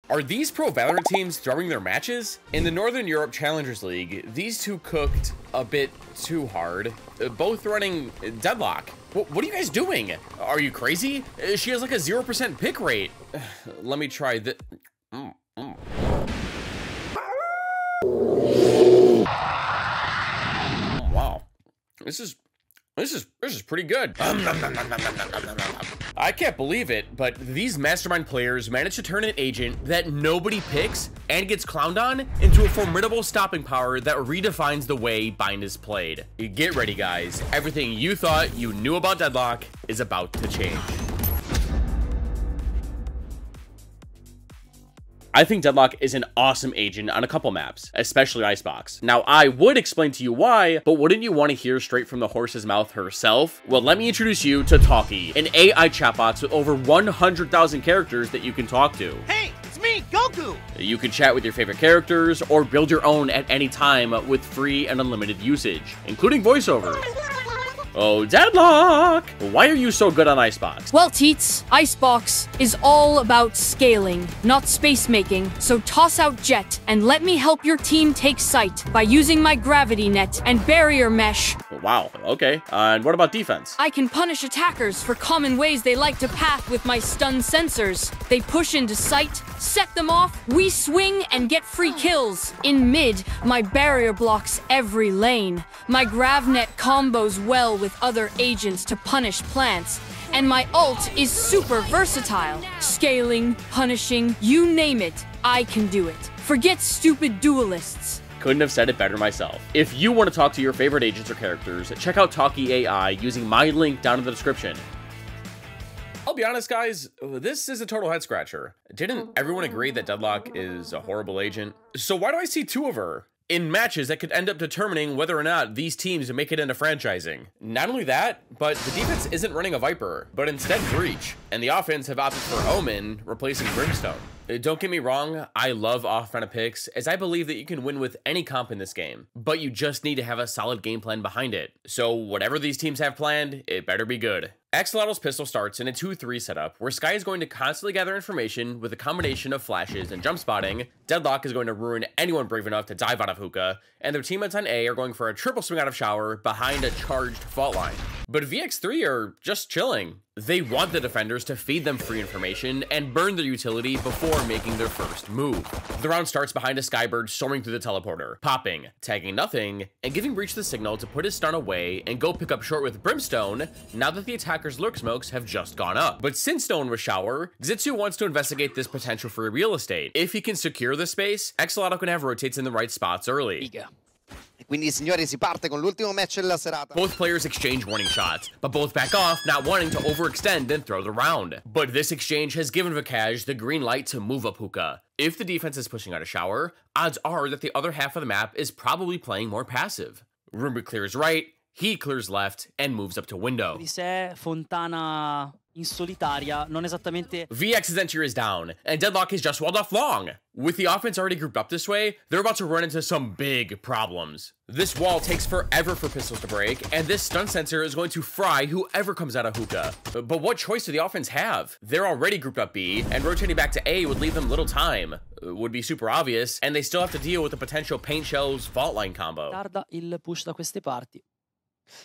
Are these pro Valorant teams throwing their matches? In the Northern Europe Challengers League, these two cooked a bit too hard, both running Deadlock. What are you guys doing? Are you crazy? She has like a 0% pick rate. Let me try this. Wow. This is pretty good. I can't believe it, but these mastermind players managed to turn an agent that nobody picks and gets clowned on into a formidable stopping power that redefines the way Bind is played. Get ready, guys. Everything you thought you knew about Deadlock is about to change. I think Deadlock is an awesome agent on a couple maps, especially Icebox. Now, I would explain to you why, but wouldn't you want to hear straight from the horse's mouth herself? Well, let me introduce you to Talkie, an AI chatbot with over 100,000 characters that you can talk to. Hey, it's me, Goku! You can chat with your favorite characters or build your own at any time with free and unlimited usage, including voiceover. Oh, Deadlock! Why are you so good on Icebox? Well, Teets, Icebox is all about scaling, not space making, so toss out Jet and let me help your team take sight by using my gravity net and barrier mesh. Wow, okay. And what about defense? I can punish attackers for common ways they like to path with my stun sensors. They push into sight, set them off, we swing and get free kills. In mid, my barrier blocks every lane. My gravnet combos well with other agents to punish plants. And my ult is super versatile. Scaling, punishing, you name it, I can do it. Forget stupid duelists. Couldn't have said it better myself. If you want to talk to your favorite agents or characters, check out Talkie AI using my link down in the description. I'll be honest, guys, this is a total head scratcher. Didn't everyone agree that Deadlock is a horrible agent? So why do I see two of her in matches that could end up determining whether or not these teams make it into franchising? Not only that, but the defense isn't running a Viper, but instead Breach, and the offense have opted for Omen, replacing Brimstone. Don't get me wrong, I love off-meta picks, as I believe that you can win with any comp in this game, but you just need to have a solid game plan behind it. So whatever these teams have planned, it better be good. Axolotl's pistol starts in a 2-3 setup, where Skye is going to constantly gather information with a combination of flashes and jump spotting. Deadlock is going to ruin anyone brave enough to dive out of hookah, and their teammates on A are going for a triple swing out of shower behind a charged fault line. But VX3 are just chilling. They want the defenders to feed them free information and burn their utility before making their first move. The round starts behind a Skybird soaring through the teleporter, popping, tagging nothing, and giving Breach the signal to put his stun away and go pick up short with Brimstone now that the attacker's lurk smokes have just gone up. But since no one was shower, Xitsu wants to investigate this potential for real estate. If he can secure the space, Axolotl can have rotates in the right spots early. Quindi signori si parte con l'ultimo match della serata. Both players exchange warning shots, but both back off, not wanting to overextend and throw the round. But this exchange has given Vikaj the green light to move up hookah. If the defense is pushing out a shower, odds are that the other half of the map is probably playing more passive. Rumbi clears right, he clears left, and moves up to window. Di sé, Fontana in solitaria, non esattamente. VX's entry is down, and Deadlock is just walled off long. With the offense already grouped up this way, they're about to run into some big problems. This wall takes forever for pistols to break, and this stun sensor is going to fry whoever comes out of hookah. But what choice do the offense have? They're already grouped up B, and rotating back to A would leave them little time. Would be super obvious, and they still have to deal with the potential paint shells fault line combo. Tarda il push da queste parti.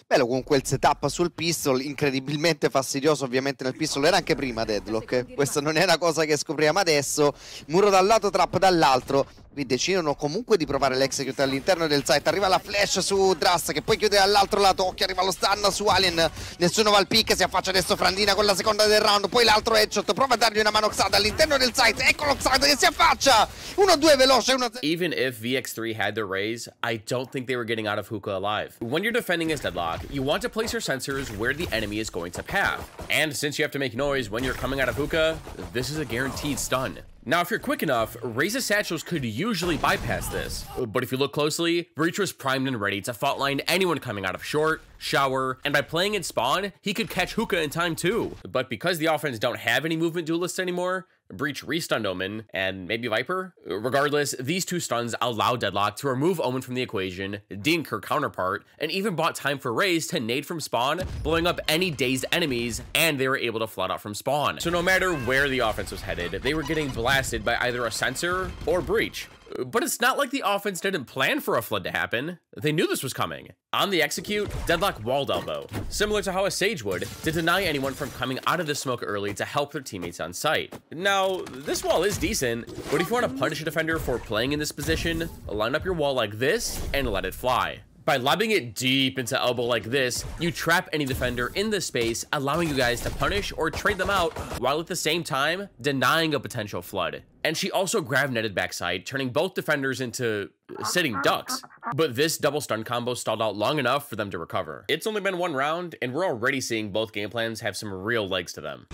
Bello con quel setup sul pistol, incredibilmente fastidioso ovviamente nel pistol, era anche prima Deadlock, questa non è una cosa che scopriamo adesso. Muro da un lato, trap dall'altro. Qui decidono comunque di provare l'execute all'interno del site. Arriva la flash su Drast che poi chiude dall'altro lato. Occhio, arriva lo stun su Alien. Nessuno va al pick, si affaccia adesso Frandina con la seconda del round. Poi l'altro headshot, prova a dargli una mano Xad all'interno del site. Eccolo Xad che si affaccia. 1-2 veloce, 1-0. Even if VX3 had their raise, I don't think they were getting out of hookah alive. When you're defending as Deadlock, you want to place your sensors where the enemy is going to path. And since you have to make noise when you're coming out of hookah, this is a guaranteed stun. Now, if you're quick enough, Raze's satchels could usually bypass this. But if you look closely, Breach was primed and ready to fault line anyone coming out of short, shower, and by playing in spawn, he could catch hookah in time too. But because the offense don't have any movement duelists anymore, Breach restunned Omen, and maybe Viper? Regardless, these two stuns allowed Deadlock to remove Omen from the equation, dink her counterpart, and even bought time for Raze to nade from spawn, blowing up any dazed enemies, and they were able to flood out from spawn. So no matter where the offense was headed, they were getting blasted by either a sensor or Breach. But it's not like the offense didn't plan for a flood to happen. They knew this was coming. On the execute, Deadlock walled elbow, similar to how a Sage would, to deny anyone from coming out of the smoke early to help their teammates on site. Now, this wall is decent, but if you want to punish a defender for playing in this position, line up your wall like this and let it fly. By lobbing it deep into elbow like this, you trap any defender in this space, allowing you guys to punish or trade them out, while at the same time, denying a potential flood. And she also grab netted backside, turning both defenders into sitting ducks. But this double stun combo stalled out long enough for them to recover. It's only been one round, and we're already seeing both game plans have some real legs to them.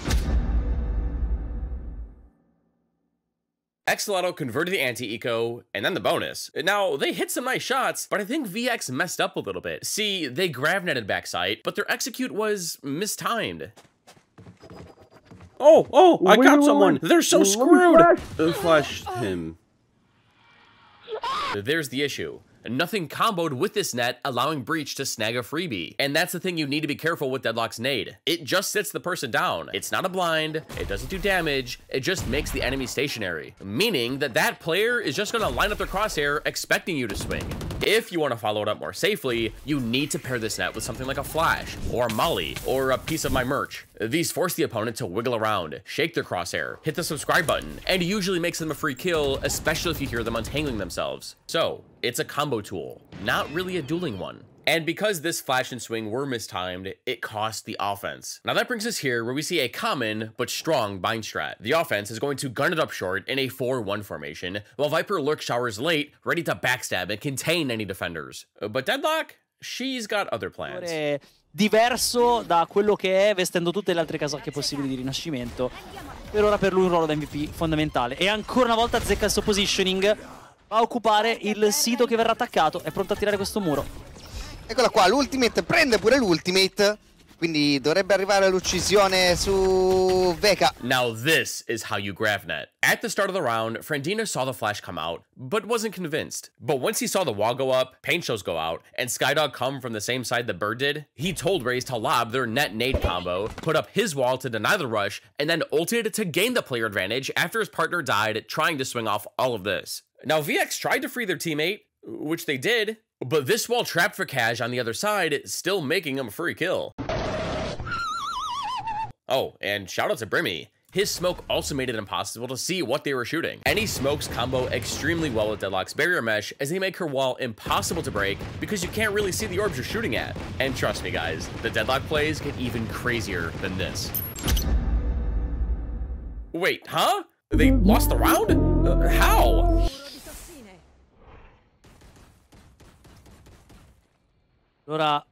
Axolotl converted the anti-eco, and then the bonus. Now, they hit some nice shots, but I think VX messed up a little bit. See, they grab netted backside, but their execute was mistimed. Oh, I got someone. They're so screwed. Flashed him. There's the issue. Nothing comboed with this net, allowing Breach to snag a freebie. And that's the thing you need to be careful with Deadlock's nade. It just sits the person down. It's not a blind, it doesn't do damage, it just makes the enemy stationary. Meaning that that player is just gonna line up their crosshair expecting you to swing. If you want to follow it up more safely, you need to pair this net with something like a flash, or a molly, or a piece of my merch. These force the opponent to wiggle around, shake their crosshair, hit the subscribe button, and usually makes them a free kill, especially if you hear them untangling themselves. So, it's a combo tool, not really a dueling one. And because this flash and swing were mistimed, it cost the offense. Now that brings us here where we see a common but strong bind strat. The offense is going to gun it up short in a 4-1 formation, while Viper lurk showers late, ready to backstab and contain any defenders. But Deadlock, she's got other plans. Diverso da quello che è, vestendo tutte le altre casacche possibili di rinascimento. Per ora per lui un ruolo da MVP fondamentale. E ancora una volta azzecca il suo positioning. Va a occupare il sito che verrà attaccato. È pronto a tirare questo muro. Eccola qua, l'ultimate, prende pure l'ultimate. Quindi dovrebbe arrivare l'uccisione su Veka. Now this is how you GravNet. At the start of the round, Frandina saw the flash come out, but wasn't convinced. But once he saw the wall go up, paint shows go out, and Skydog come from the same side that Bird did, he told Raze to lob their net nade combo, put up his wall to deny the rush, and then ulted to gain the player advantage after his partner died, trying to swing off all of this. Now VX tried to free their teammate, which they did, but this wall trapped for Cash on the other side, still making him a free kill. Oh, and shout out to Brimmy. His smoke also made it impossible to see what they were shooting. Any smokes combo extremely well with Deadlock's barrier mesh as they make her wall impossible to break because you can't really see the orbs you're shooting at. And trust me guys, the Deadlock plays get even crazier than this. Wait, huh? They lost the round? How? Allora,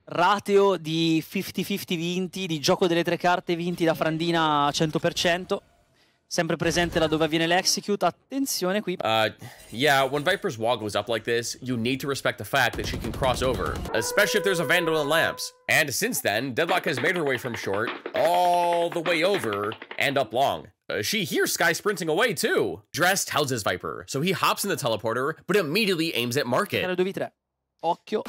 ratio di 50-50 vinti, di gioco delle tre carte vinti da Frandina 100%. Sempre presente laddove avviene l'execute. Attenzione qui. Yeah, when Viper's wall goes up like this, you need to respect the fact that she can cross over, especially if there's a Vandal and lamps. And since then, Deadlock has made her way from short, all the way over, and up long. She hears Sky sprinting away too. Dress tells his Viper, so he hops in the teleporter, but immediately aims at Market. Occhio.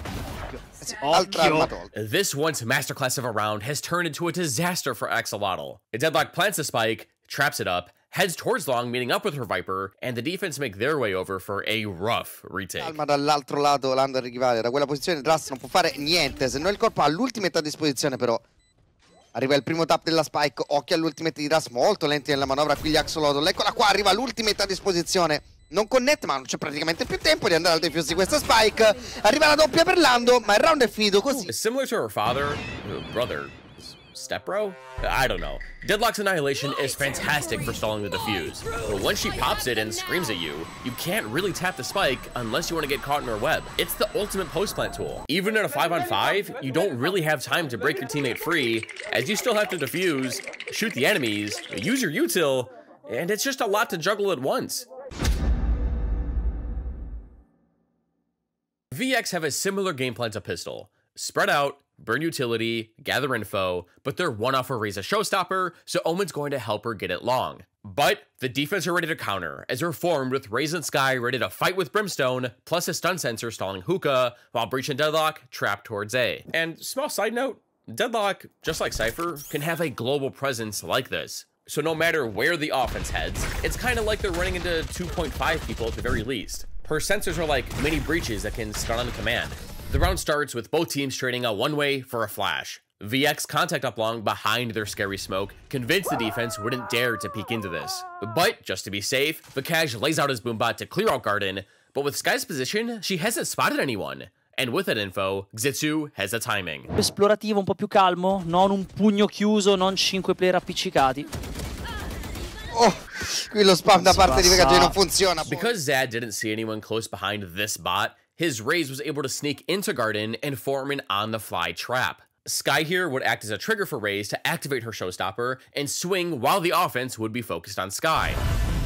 This once masterclass of a round has turned into a disaster for Axolotl. Deadlock plants the spike, traps it up, heads towards long, meeting up with her Viper, and the defense make their way over for a rough retake. Calma dall'altro lato l'under rivale, da quella posizione Drust non può fare niente, se no il corpo ha l'ultimate a disposizione però. Arriva il primo tap della spike, occhio all'ultimate di Drust, molto lenti nella manovra qui gli Axolotl. Eccola qua, arriva l'ultimate a disposizione. Non connette, ma non c'è praticamente più tempo di andare al defuse di questa spike. Arriva la doppia per Lando, ma il round è finito così. Similar to her father, brother, stepbro? I don't know. Deadlock's Annihilation is fantastic for stalling the defuse. But when she pops it and screams at you, you can't really tap the spike unless you want to get caught in her web. It's the ultimate post-plant tool. Even in a 5-on-5, you don't really have time to break your teammate free, as you still have to defuse, shoot the enemies, use your util, and it's just a lot to juggle at once. VX have a similar game plan to Pistol. Spread out, burn utility, gather info, but they're one off of Ray's a showstopper, so Omen's going to help her get it long. But the defense are ready to counter, as they're formed with Raze and Skye ready to fight with Brimstone, plus a stun sensor stalling Hookah, while Breach and Deadlock trap towards A. And small side note, Deadlock, just like Cypher, can have a global presence like this. So no matter where the offense heads, it's kind of like they're running into 2.5 people at the very least. Her sensors are like mini breaches that can stun on command. The round starts with both teams trading a one-way for a flash. VX contact up long behind their scary smoke, convinced the defense wouldn't dare to peek into this. But just to be safe, Vikash lays out his boombot to clear out Garden, but with Skye's position, she hasn't spotted anyone. And with that info, Xitsu has the timing. Esplorativo un po' più calmo, non un pugno chiuso, non 5 player appiccicati. Oh, qui lo spam da parte di Vikash non funziona. Because Zad didn't see anyone close behind this bot, his Raze was able to sneak into Garden and form an on-the-fly trap. Skye here would act as a trigger for Raze to activate her showstopper and swing while the offense would be focused on Skye.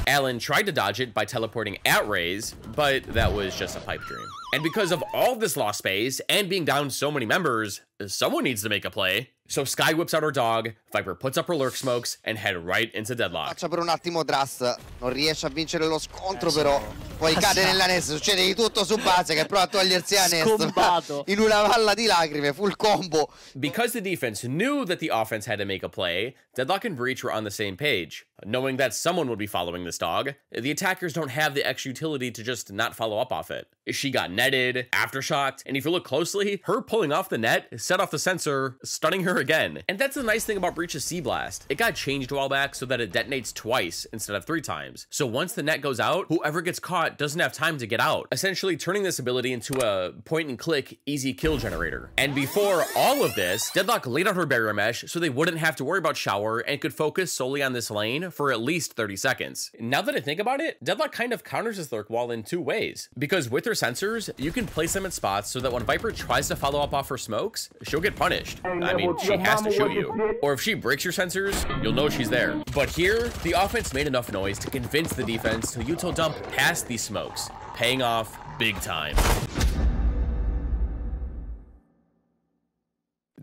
Alan tried to dodge it by teleporting at Raze, but that was just a pipe dream. And because of all this lost space and being down so many members, someone needs to make a play. So Skye whips out her dog, Viper puts up her lurk smokes, and head right into Deadlock. Faccia per un attimo Trust, non riesce a vincere lo scontro però, poi cade nell'annesso, succede di tutto su base che prova a togliersi l'annesso in una valla di lacrime, full combo. Because the defense knew that the offense had to make a play, Deadlock and Breach were on the same page. Knowing that someone would be following this dog, the attackers don't have the extra utility to just not follow up off it. She got netted, aftershocked, and if you look closely, her pulling off the net set off the sensor, stunning her again. And that's the nice thing about Breach's Sea Blast. It got changed a while back so that it detonates twice instead of 3 times. So once the net goes out, whoever gets caught doesn't have time to get out, essentially turning this ability into a point-and-click easy kill generator. And before all of this, Deadlock laid out her barrier mesh so they wouldn't have to worry about shower and could focus solely on this lane for at least 30 seconds. Now that I think about it, Deadlock kind of counters this lurk wall in 2 ways. Because with her sensors, you can place them in spots so that when Viper tries to follow up off her smokes, she'll get punished. I mean, she has to shoot you. Or if she breaks your sensors, you'll know she's there. But here, the offense made enough noise to convince the defense to util dump past these smokes, paying off big time.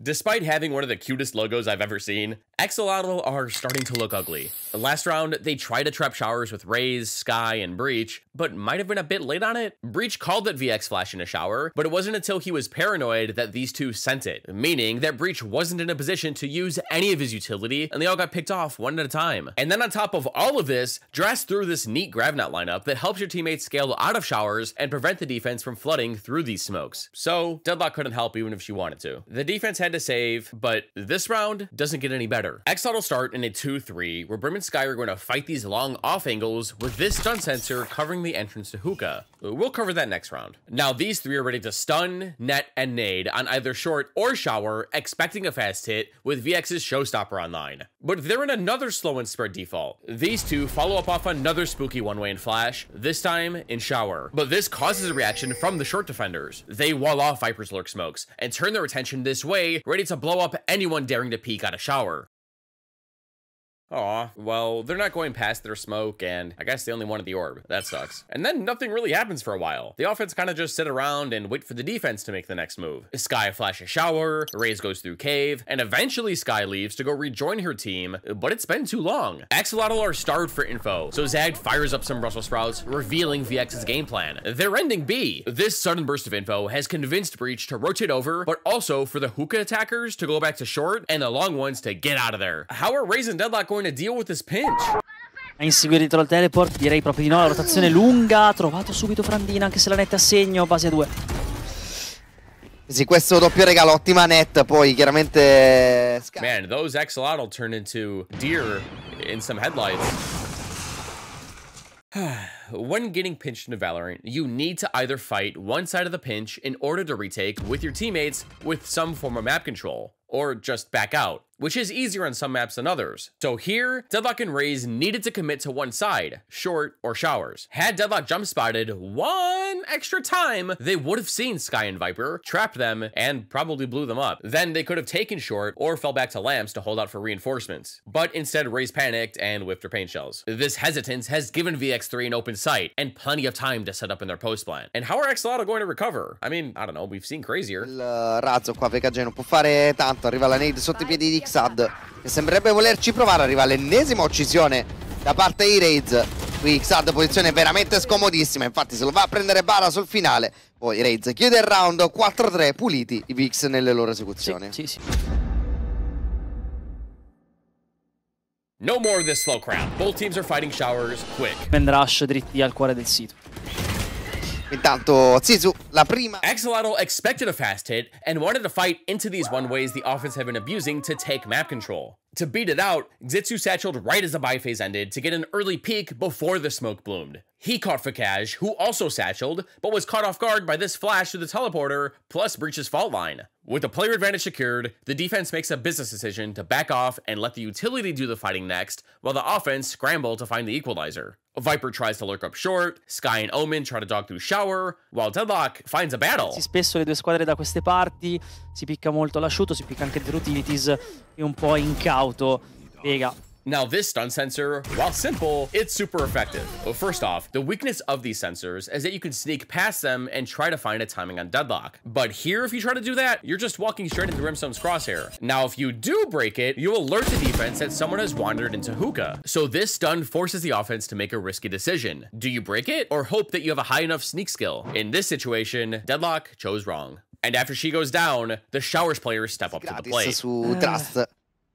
Despite having one of the cutest logos I've ever seen, Axolotl are starting to look ugly. Last round, they tried to trap showers with Raze, Skye, and Breach, but might have been a bit late on it. Breach called that VX flash in a shower, but it wasn't until he was paranoid that these two sent it, meaning that Breach wasn't in a position to use any of his utility, and they all got picked off one at a time. And then on top of all of this, Dress threw this neat Gravnot lineup that helps your teammates scale out of showers and prevent the defense from flooding through these smokes. So, Deadlock couldn't help even if she wanted to. The defense had to save, but this round doesn't get any better. Axolotl will start in a 2-3, where Brim and Skye are going to fight these long off angles with this stun sensor covering the entrance to Hookah. We'll cover that next round. Now these 3 are ready to stun, net, and nade on either short or shower, expecting a fast hit with VX's showstopper online. But they're in another slow and spread default. These 2 follow up off another spooky one-way in flash, this time in shower. But this causes a reaction from the short defenders. They wall off Viper's lurk smokes and turn their attention this way, ready to blow up anyone daring to peek out of shower. Aw, well, they're not going past their smoke, and I guess they only wanted the orb. That sucks. And then nothing really happens for a while. The offense kind of just sit around and wait for the defense to make the next move. Skye flashes shower, Raze goes through cave, and eventually Skye leaves to go rejoin her team, but it's been too long. Axolotl are starved for info, so Zag fires up some Brussels sprouts, revealing VX's game plan. They're ending B. This sudden burst of info has convinced Breach to rotate over, but also for the Hookah attackers to go back to short, and the long ones to get out of there. How are Raze and Deadlock going to deal with this pinch? A inseguire dietro al teleport, direi proprio di no, la rotazione lunga, ha trovato subito Frandina anche se la net a segno, base a 2. Sì, questo doppio regalo, ottima net, poi chiaramente... Man, those Axolotl turned into deer in some headlights. When getting pinched in Valorant, you need to either fight one side of the pinch in order to retake with your teammates with some form of map control, or just back out. which is easier on some maps than others. So here, Deadlock and Raze needed to commit to one side, short or showers. Had Deadlock jump spotted one extra time, they would have seen Skye and Viper, trapped them, and probably blew them up. Then they could have taken short or fell back to lamps to hold out for reinforcements. But instead, Raze panicked and whiffed her paint shells. This hesitance has given VX3 an open sight and plenty of time to set up in their post plan. And how are Axolotl going to recover? I mean, I don't know, we've seen crazier. Il razzo qua Vegage non può fare tanto, arriva la nade sotto i piedi di Xad, che sembrerebbe volerci provare, arriva l'ennesima uccisione da parte di Raze. Qui Xad posizione veramente scomodissima, infatti se lo va a prendere Bara sul finale. Poi Raze chiude il round, 4-3, puliti i Vix nelle loro esecuzioni. Sì, sì. No more of this slow crap. Both teams are fighting showers quick. Ben rush dritti al cuore del sito. Intanto Zizu, la prima. Axolotl expected a fast hit and wanted to fight into these one-ways the offense have been abusing to take map control. To beat it out, Xitsu satcheled right as the buy phase ended to get an early peek before the smoke bloomed. He caught Fakaj, who also satcheled, but was caught off guard by this flash through the teleporter, plus breaches fault line. With the player advantage secured, the defense makes a business decision to back off and let the utility do the fighting next, while the offense scramble to find the equalizer. Viper tries to lurk up short, Skye and Omen try to dog through shower, while Deadlock finds a battle. Spesso le due squadre da queste parti, si picca molto l'asciutto, si picca anche il utilities, è un po' incauto, Vega. Now this stun sensor, while simple, it's super effective. Well, first off, the weakness of these sensors is that you can sneak past them and try to find a timing on Deadlock. But here, if you try to do that, you're just walking straight into Brimstone's crosshair. Now, if you do break it, you alert the defense that someone has wandered into hookah. So this stun forces the offense to make a risky decision. Do you break it or hope that you have a high enough sneak skill? In this situation, Deadlock chose wrong. And after she goes down, the showers players step up to the plate. Su Trust.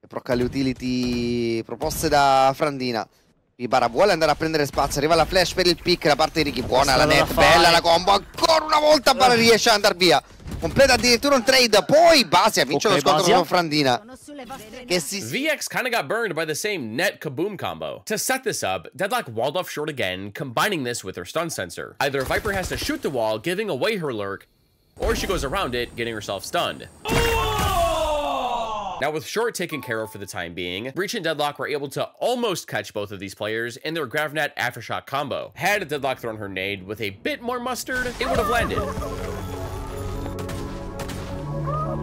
Procca le utility proposte da Frandina. Bara vuole andare a prendere spazio, arriva la flash per il pick da parte di Ricky. Buona la net, bella la combo, ancora una volta Bara riesce ad andare via. Completa addirittura un trade, poi Basia vince lo scontro con Frandina. VX kind of got burned by the same net kaboom combo. To set this up, Deadlock walled off short again, combining this with her stun sensor. Either Viper has to shoot the wall, giving away her lurk, or she goes around it, getting herself stunned. Now, with short taken care of for the time being, Breach and Deadlock were able to almost catch both of these players in their GravNet Aftershock combo. Had Deadlock thrown her nade with a bit more mustard, it would have landed.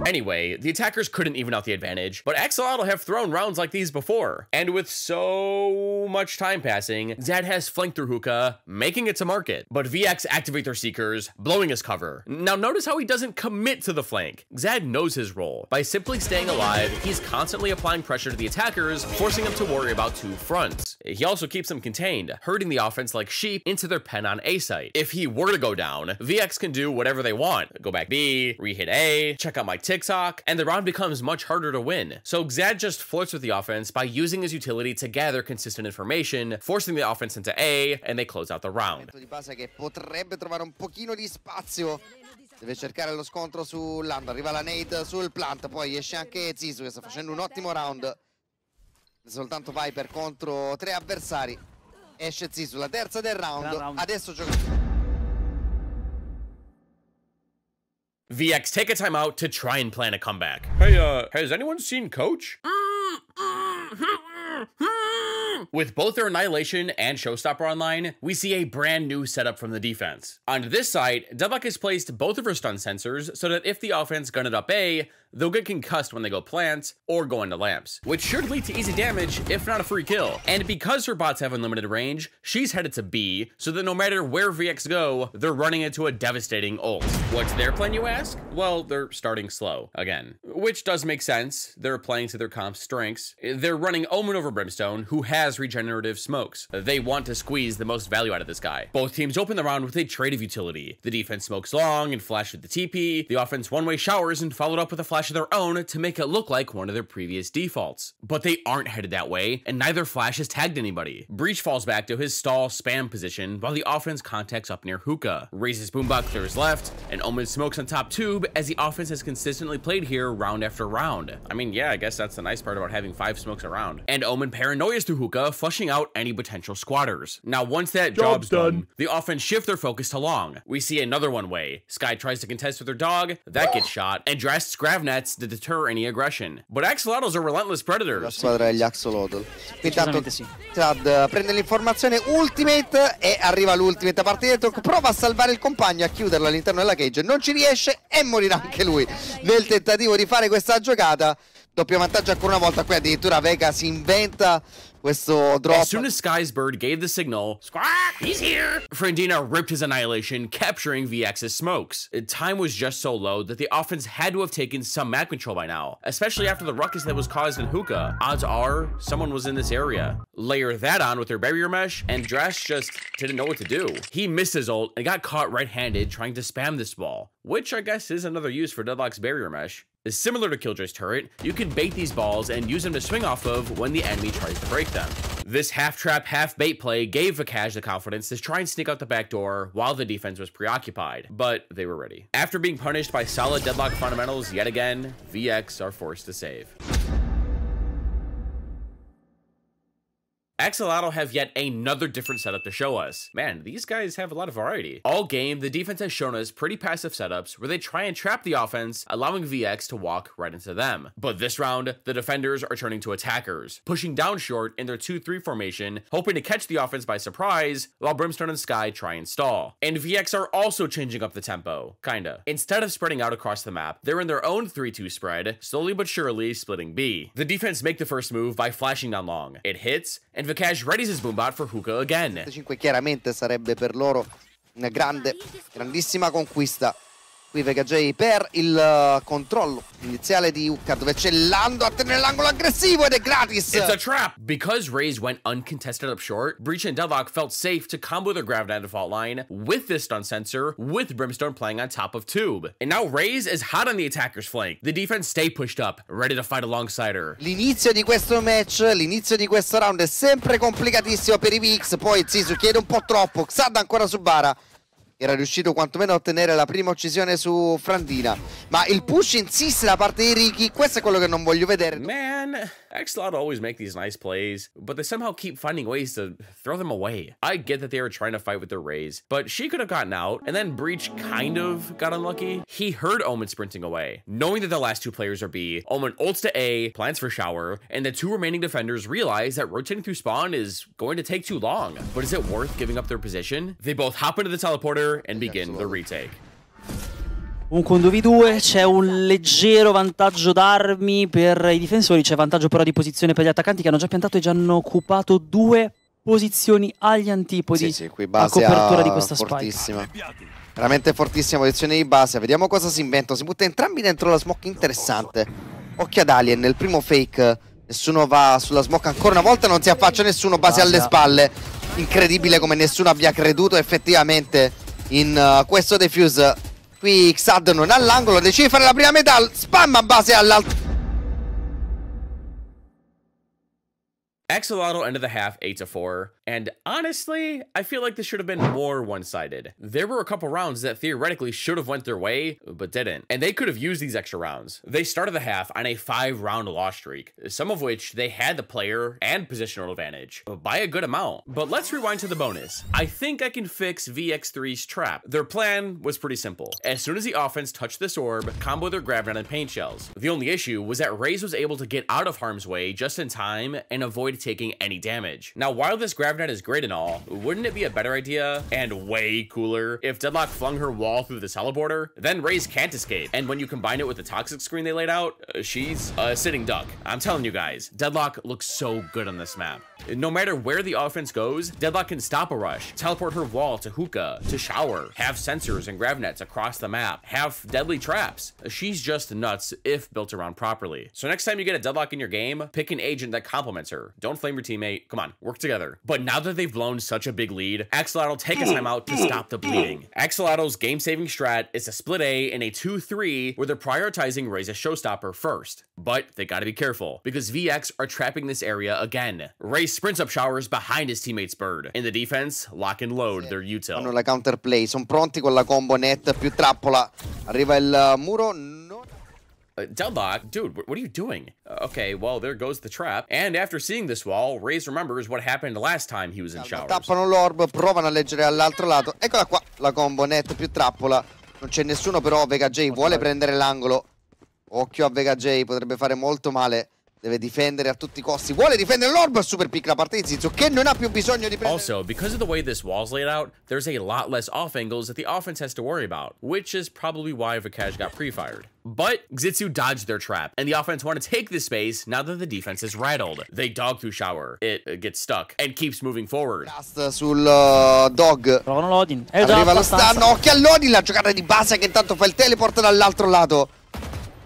Anyway, the attackers couldn't even out the advantage, but Axolotl have thrown rounds like these before. And with so much time passing, Zad has flanked through hookah, making it to market. But VX activate their seekers, blowing his cover. Now notice how he doesn't commit to the flank. Zad knows his role. By simply staying alive, he's constantly applying pressure to the attackers, forcing them to worry about two fronts. He also keeps them contained, herding the offense like sheep into their pen on A site. If he were to go down, VX can do whatever they want. Go back B, re-hit A, check out my TikTok, and the round becomes much harder to win. So Xad just flirts with the offense by using his utility to gather consistent information, forcing the offense into A, and they close out the round. Di base che potrebbe trovare un pochino di spazio. Deve cercare lo scontro sull'ando, arriva la nade sul plant, poi esce anche Zizu che sta facendo un ottimo round. Soltanto Viper contro 3 avversari. Esce Zizu, la terza del round. Adesso gioca. VX take a timeout to try and plan a comeback. Hey, has anyone seen Coach? With both their Annihilation and Showstopper online, we see a brand new setup from the defense. On this side, Deadlock has placed both of her stun sensors so that if the offense gun it up A, they'll get concussed when they go plant or go into lamps, which should lead to easy damage, if not a free kill. And because her bots have unlimited range, she's headed to B, so that no matter where VX go, they're running into a devastating ult. What's their plan, you ask? Well, they're starting slow, again. Which does make sense. They're playing to their comp's strengths. They're running Omen over Brimstone, who has regenerative smokes. They want to squeeze the most value out of this guy. Both teams open the round with a trade of utility. The defense smokes long and flash with the TP. The offense one-way showers and followed up with a flash of their own to make it look like one of their previous defaults. But they aren't headed that way, and neither flash has tagged anybody. Breach falls back to his stall spam position while the offense contacts up near hookah. Raises Boombox clears left, and Omen smokes on top tube as the offense has consistently played here round after round. I mean, yeah, I guess that's the nice part about having 5 smokes around. And Omen paranoias through hookah Huka flushing out any potential squatters. Now, once that job's done, the offense shift their focus to long. We see another one-way. Skye tries to contest with her dog, that gets shot, and Dress grab nets to deter any aggression. But Axolotls are relentless predators. La squadra degli Axolotl. Intanto Chad prende l'informazione ultimate e arriva l'ultimate da parte di Deadlock, prova a salvare il compagno, a chiuderlo all'interno della cage, non ci riesce e morirà anche lui nel tentativo di fare questa giocata. Doppio vantaggio ancora una volta, qui addirittura Vega si inventa questo drop. As soon as Skye's bird gave the signal, "Squawk, he's here!" Frandina ripped his Annihilation, capturing VX's smokes. Time was just so low that the offense had to have taken some map control by now, especially after the ruckus that was caused in Hookah. Odds are someone was in this area. Layer that on with their barrier mesh, and Dress just didn't know what to do. He missed his ult and got caught red-handed trying to spam this ball, which I guess is another use for Deadlock's barrier mesh. Similar to Killjoy's turret, you can bait these balls and use them to swing off of when the enemy tries to break them. This half-trap, half-bait play gave Vakash the confidence to try and sneak out the back door while the defense was preoccupied, but they were ready. After being punished by solid Deadlock fundamentals yet again, VX are forced to save. Axolotl have yet another different setup to show us. Man, these guys have a lot of variety. All game, the defense has shown us pretty passive setups where they try and trap the offense, allowing VX to walk right into them. But this round, the defenders are turning to attackers, pushing down short in their 2-3 formation, hoping to catch the offense by surprise, while Brimstone and Skye try and stall. And VX are also changing up the tempo, kinda. Instead of spreading out across the map, they're in their own 3-2 spread, slowly but surely splitting B. The defense make the first move by flashing down long. It hits, and Vakash readies his boombot for Hookah again. 5 chiaramente sarebbe per loro una grandissima conquista. Qui Vega J per il controllo iniziale di Hookah, dove c'è Lando a tenere l'angolo aggressivo ed è gratis. It's a trap! Because Raze went uncontested up short, Breach and Deadlock felt safe to combo their Graviton default line with this stun sensor, with Brimstone playing on top of Tube. And now Raze is hot on the attacker's flank. The defense stay pushed up, ready to fight alongside her. L'inizio di questo match, l'inizio di questo round è sempre complicatissimo per i VX, poi Zisu chiede un po' troppo, Xad ancora su Bara. Era riuscito quantomeno a ottenere la prima uccisione su Frandina, ma il push insiste da parte di Ricky, questo è quello che non voglio vedere. Man, Axolotl always make these nice plays, but they somehow keep finding ways to throw them away. I get that they were trying to fight with their Raze, but she could have gotten out, and then Breach kind of got unlucky. He heard Omen sprinting away. Knowing that the last two players are B, Omen ults to A, plans for shower, and the two remaining defenders realize that rotating through spawn is going to take too long. But is it worth giving up their position? They both hop into the teleporter and begin the retake. Comunque un 2v2, c'è un leggero vantaggio d'armi per i difensori, c'è vantaggio però di posizione per gli attaccanti che hanno già piantato e già hanno occupato 2 posizioni agli antipodi. Sì, qui base a copertura di questa fortissima. Veramente fortissima posizione di base. Vediamo cosa si inventano. Si butta entrambi dentro la smoke, interessante. Occhio ad Alien, nel primo fake nessuno va sulla smoke ancora una volta, non si affaccia nessuno, base alle spalle. Incredibile come nessuno abbia creduto effettivamente in questo defuse. Qui Xad non ha l'angolo, decide di fare la prima metà, spamma base all'altro. Axolotl ended the half 8-4, and honestly, I feel like this should have been more one-sided. There were a couple rounds that theoretically should have went their way, but didn't, and they could have used these extra rounds. They started the half on a 5-round loss streak, some of which they had the player and positional advantage by a good amount. But let's rewind to the bonus. I think I can fix VX3's trap. Their plan was pretty simple. As soon as the offense touched this orb, combo their Graviton and Pain Shells. The only issue was that Raze was able to get out of harm's way just in time and avoid taking any damage. Now, while this Graviton is great and all, wouldn't it be a better idea and way cooler if Deadlock flung her wall through the teleporter? Then Raze can't escape, and when you combine it with the toxic screen they laid out, she's a sitting duck. I'm telling you guys, Deadlock looks so good on this map. No matter where the offense goes, Deadlock can stop a rush, teleport her wall to Hookah, to shower, have sensors and gravnets across the map, have deadly traps. She's just nuts if built around properly. So next time you get a Deadlock in your game, pick an agent that complements her. Don't flame your teammate. Come on, work together. But now that they've blown such a big lead, Axolotl take a timeout to stop the bleeding. Axolotl's game-saving strat is to split A in a 2-3 where they're prioritizing Raze's showstopper first. But they gotta be careful, because VX are trapping this area again. Raze sprints up showers behind his teammate's bird. In the defense, lock and load their util. Fanno la counterplay, sono pronti con la combo net più trappola. Arriva il muro. Deadlock, dude, what are you doing? Okay, well, there goes the trap. And after seeing this wall, Raze remembers what happened last time he was in showers. Tappano l'orb, provano a leggere dall'altro lato. Eccola qua, la combo net più trappola. Non c'è nessuno, però Vega J vuole prendere l'angolo. Occhio a Vega J, potrebbe fare molto male. Deve difendere a tutti i costi. Vuole difendere l'orb. Super pick la parte di Zizzo, che non ha più bisogno di prendere. Also, because of the way this wall's laid out, there's a lot less off angles that the offense has to worry about, which is probably why Vikash got pre-fired. But Zitsu dodged their trap, and the offense want to take this space now that the defense is rattled. They dog through shower. It gets stuck and keeps moving forward. Sul dog. Provano l'Odin. Arriva lo stun. Occhio all'Odin. La giocata di base che intanto fa il teleport dall'altro lato.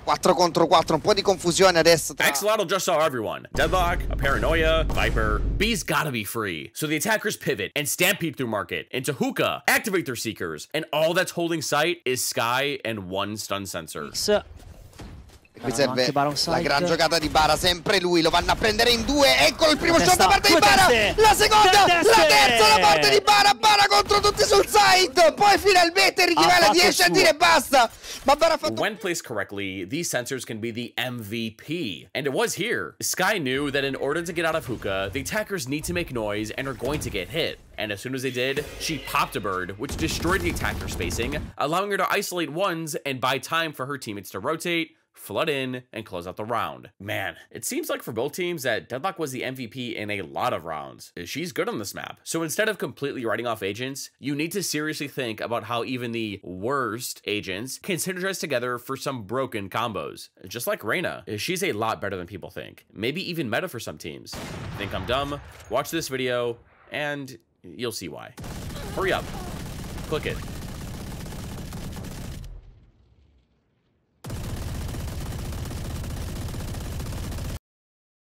4 contro 4, un po' di confusione adesso. Axolotl just saw everyone. Deadlock, a Paranoia, Viper. B's gotta be free. So the attackers pivot and stampede through market into Hookah, activate their Seekers, and all that's holding sight is Sky and one stun sensor. Qui serve la gran giocata di Bara, sempre lui, lo vanno a prendere in due. Eccolo il primo shot da parte di Bara, la seconda, la terza da parte di Bara. Bara contro tutti sul site. Poi finalmente Richivela riesce a dire basta. Ma Bara ha fatto... When placed correctly, these sensors can be the MVP. And it was here. Sky knew that in order to get out of Hookah, the attackers need to make noise and are going to get hit. And as soon as they did, she popped a bird, which destroyed the attacker spacing, allowing her to isolate ones and buy time for her teammates to rotate, flood in, and close out the round. Man, it seems like for both teams that Deadlock was the MVP in a lot of rounds. She's good on this map. So instead of completely writing off agents, you need to seriously think about how even the worst agents can synergize together for some broken combos. Just like Reyna, she's a lot better than people think. Maybe even meta for some teams. Think I'm dumb? Watch this video, and you'll see why. Hurry up. Click it.